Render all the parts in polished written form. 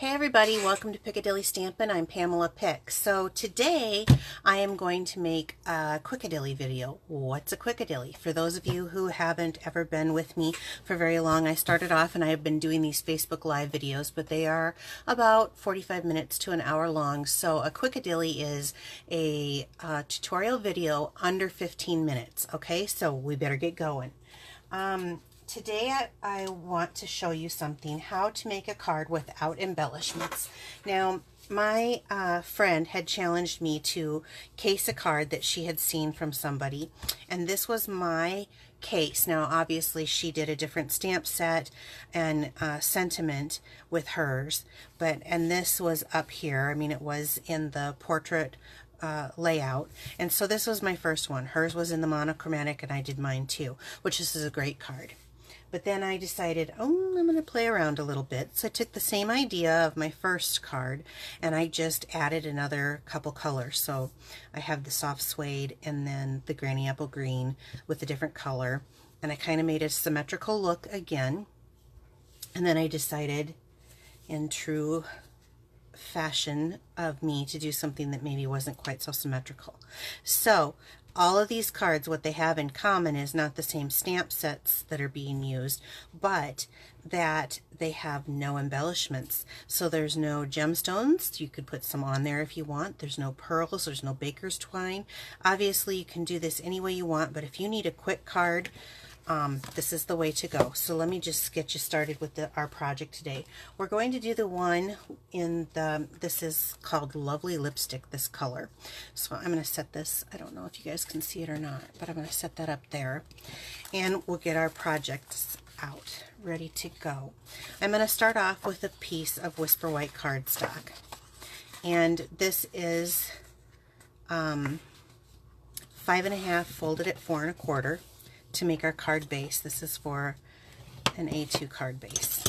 Hey everybody, welcome to Piccadilly Stampin'. I'm Pamela Pick. So today I am going to make a Quickadilly video. What's a Quickadilly? For those of you who haven't ever been with me for very long, I started off and I have been doing these Facebook Live videos, but they are about 45 minutes to an hour long. So a Quickadilly is a tutorial video under 15 minutes. Okay, so we better get going. Today I want to show you something, how to make a card without embellishments. Now, my friend had challenged me to case a card that she had seen from somebody, and this was my case. Now, obviously, she did a different stamp set and sentiment with hers, and this was up here. I mean, it was in the portrait layout, and so this was my first one. Hers was in the monochromatic, and I did mine too, which this is a great card. But then I decided, oh, I'm going to play around a little bit. So I took the same idea of my first card and I just added another couple colors. So I have the soft suede and then the granny apple green with a different color. And I kind of made a symmetrical look again. And then I decided, in true fashion of me, to do something that maybe wasn't quite so symmetrical. So all of these cards, what they have in common is not the same stamp sets that are being used, but that they have no embellishments. So there's no gemstones. You could put some on there if you want. There's no pearls. There's no baker's twine. Obviously, you can do this any way you want, but if you need a quick card, this is the way to go. So let me just get you started with our project today. We're going to do the one in this is called Lovely Lipstick, this color. So I'm going to set this, I don't know if you guys can see it or not, but I'm going to set that up there. And we'll get our projects out, ready to go. I'm going to start off with a piece of Whisper White cardstock. And this is 5.5 folded at 4 1/4. To make our card base. This is for an A2 card base.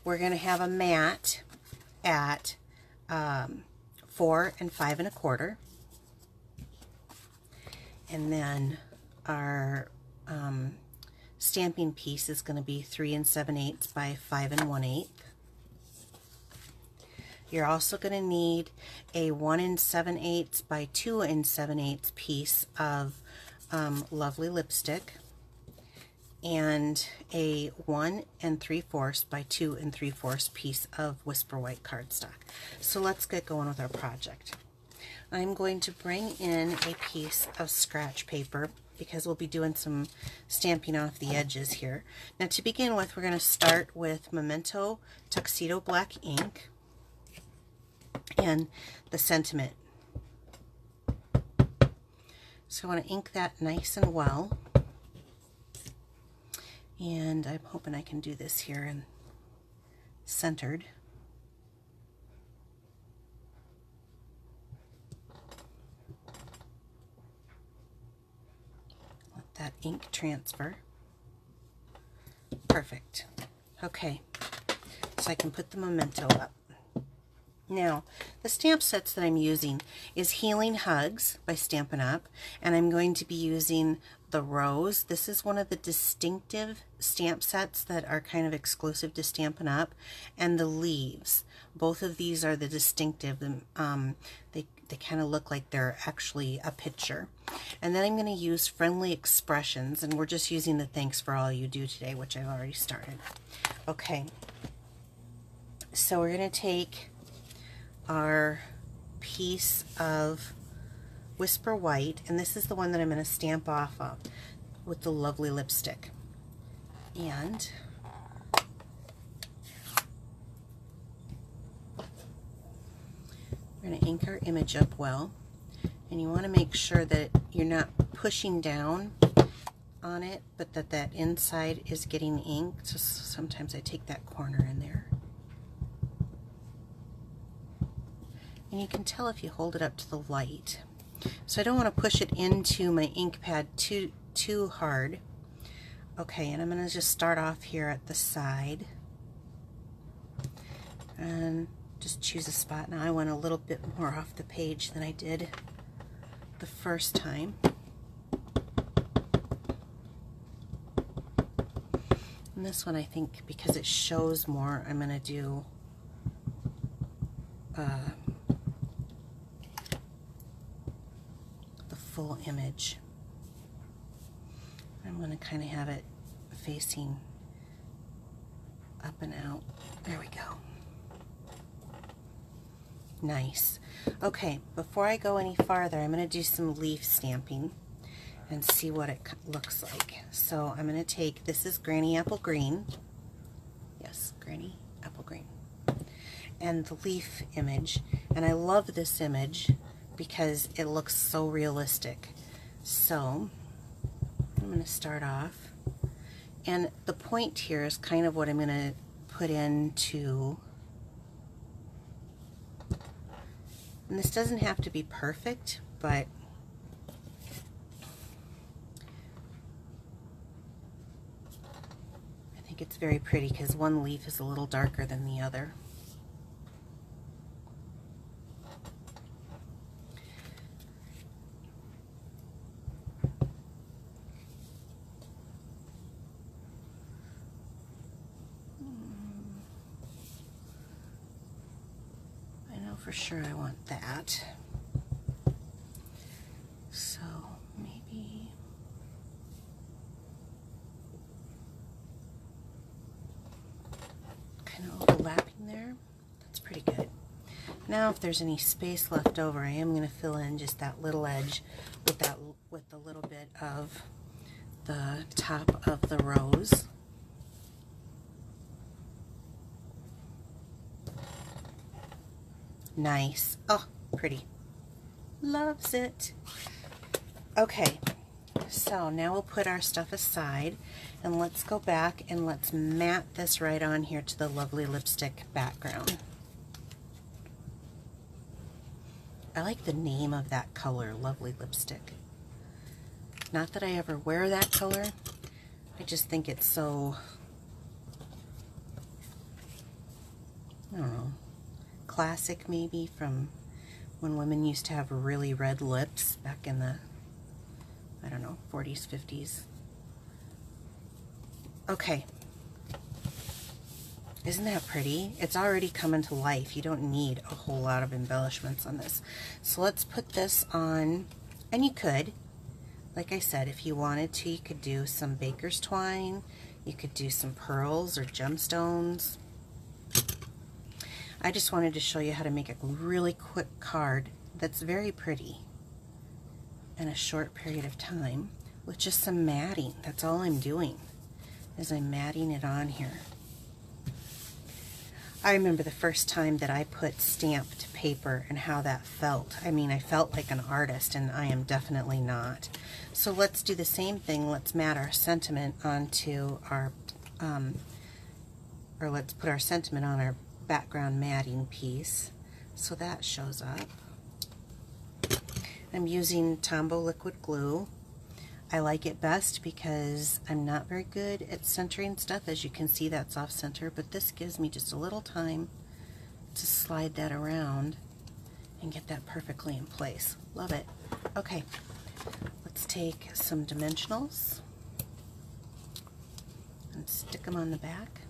We're going to have a mat at 4 and 5 1/4, and then our stamping piece is going to be 3 7/8 by 5 1/8. You're also going to need a 1 7/8 by 2 7/8 piece of Lovely Lipstick, and a 1 3/4 by 2 3/4 piece of Whisper White cardstock. So let's get going with our project. I'm going to bring in a piece of scratch paper because we'll be doing some stamping off the edges here. Now, to begin with, we're going to start with Memento Tuxedo Black ink and the sentiment. So I want to ink that nice and well, and I'm hoping I can do this here and centered. Let that ink transfer. Perfect. Okay, so I can put the memento up. Now, the stamp sets that I'm using is Healing Hugs by Stampin' Up, and I'm going to be using the Rose. This is one of the distinctive stamp sets that are kind of exclusive to Stampin' Up, and the Leaves. Both of these are the distinctive. They kind of look like they're actually a picture. And then I'm going to use Friendly Expressions, and we're just using the Thanks for All You Do Today, which I've already started. Okay, so we're going to take our piece of Whisper White, and this is the one that I'm going to stamp off of with the Lovely Lipstick. And we're going to ink our image up well, and you want to make sure that you're not pushing down on it, but that inside is getting inked. So sometimes I take that corner in there. And you can tell if you hold it up to the light. So I don't want to push it into my ink pad too hard. Okay, and I'm going to just start off here at the side. And just choose a spot. Now I went a little bit more off the page than I did the first time. And this one, I think, because it shows more, I'm going to do the full image. I'm going to kind of have it facing up and out. There we go. Nice. Okay, before I go any farther, I'm going to do some leaf stamping and see what it looks like. So I'm going to take, this is Granny Apple Green. Yes, Granny Apple Green. And the leaf image. And I love this image because it looks so realistic. So I'm going to start off. And the point here is kind of what I'm going to put into. And this doesn't have to be perfect, but I think it's very pretty because one leaf is a little darker than the other. For sure I want that. So maybe kind of overlapping there. That's pretty good. Now if there's any space left over, I am going to fill in just that little edge with a little bit of the top of the rose. Nice. Oh, pretty. Loves it. Okay, so now we'll put our stuff aside and let's go back and let's mat this right on here to the lovely lipstick background. I like the name of that color, Lovely Lipstick. Not that I ever wear that color. I just think it's so, I don't know, classic maybe, from when women used to have really red lips back in the, I don't know, 40s, 50s. Okay. Isn't that pretty? It's already coming to life. You don't need a whole lot of embellishments on this. So let's put this on, and you could, like I said, if you wanted to, you could do some baker's twine, you could do some pearls or gemstones. I just wanted to show you how to make a really quick card that's very pretty in a short period of time with just some matting. That's all I'm doing, is I'm matting it on here. I remember the first time that I put stamped paper and how that felt. I mean, I felt like an artist, and I am definitely not. So let's do the same thing. Let's mat our sentiment onto our, or let's put our sentiment on our background matting piece, so that shows up. I'm using Tombow liquid glue. I like it best because I'm not very good at centering stuff. As you can see, that's off center, but this gives me just a little time to slide that around and get that perfectly in place. Love it. Okay, let's take some dimensionals and stick them on the back.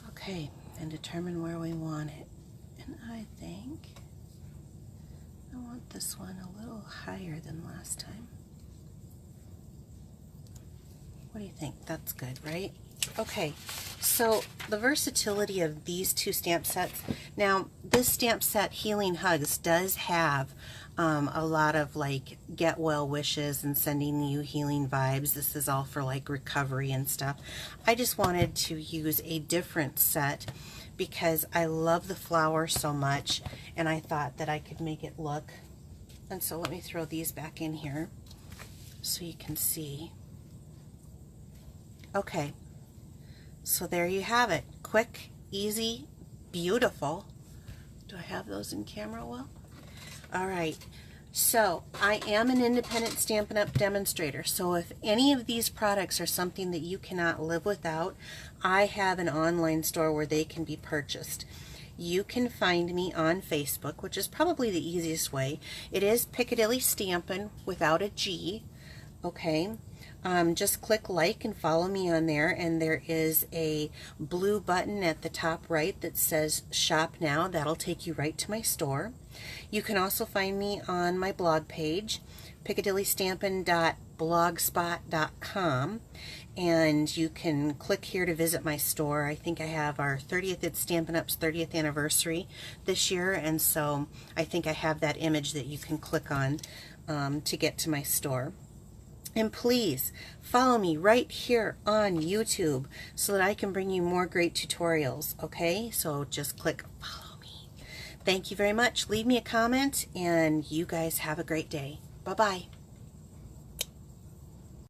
Okay, and determine where we want it. And I think I want this one a little higher than last time. What do you think? That's good, right? Okay, so the versatility of these two stamp sets. Now, this stamp set, Healing Hugs, does have a lot of like get well wishes and sending you healing vibes. This is all for like recovery and stuff. I just wanted to use a different set because I love the flower so much, and I thought that I could make it look. And so let me throw these back in here so you can see. Okay, so there you have it. Quick, easy, beautiful. Do I have those in camera well? All right, so I am an independent Stampin' Up! Demonstrator, so if any of these products are something that you cannot live without, I have an online store where they can be purchased. you can find me on Facebook, which is probably the easiest way. It is Piccadilly Stampin' without a G, okay? Just click like and follow me on there, and there is a blue button at the top right that says Shop Now. That'll take you right to my store. You can also find me on my blog page, piccadillystampin.blogspot.com, and you can click here to visit my store. I think I have our 30th, it's Stampin' Up's 30th anniversary this year, and so I think I have that image that you can click on to get to my store. And please follow me right here on YouTube so that I can bring you more great tutorials, okay? So just click follow me. Thank you very much. Leave me a comment, and you guys have a great day. Bye-bye.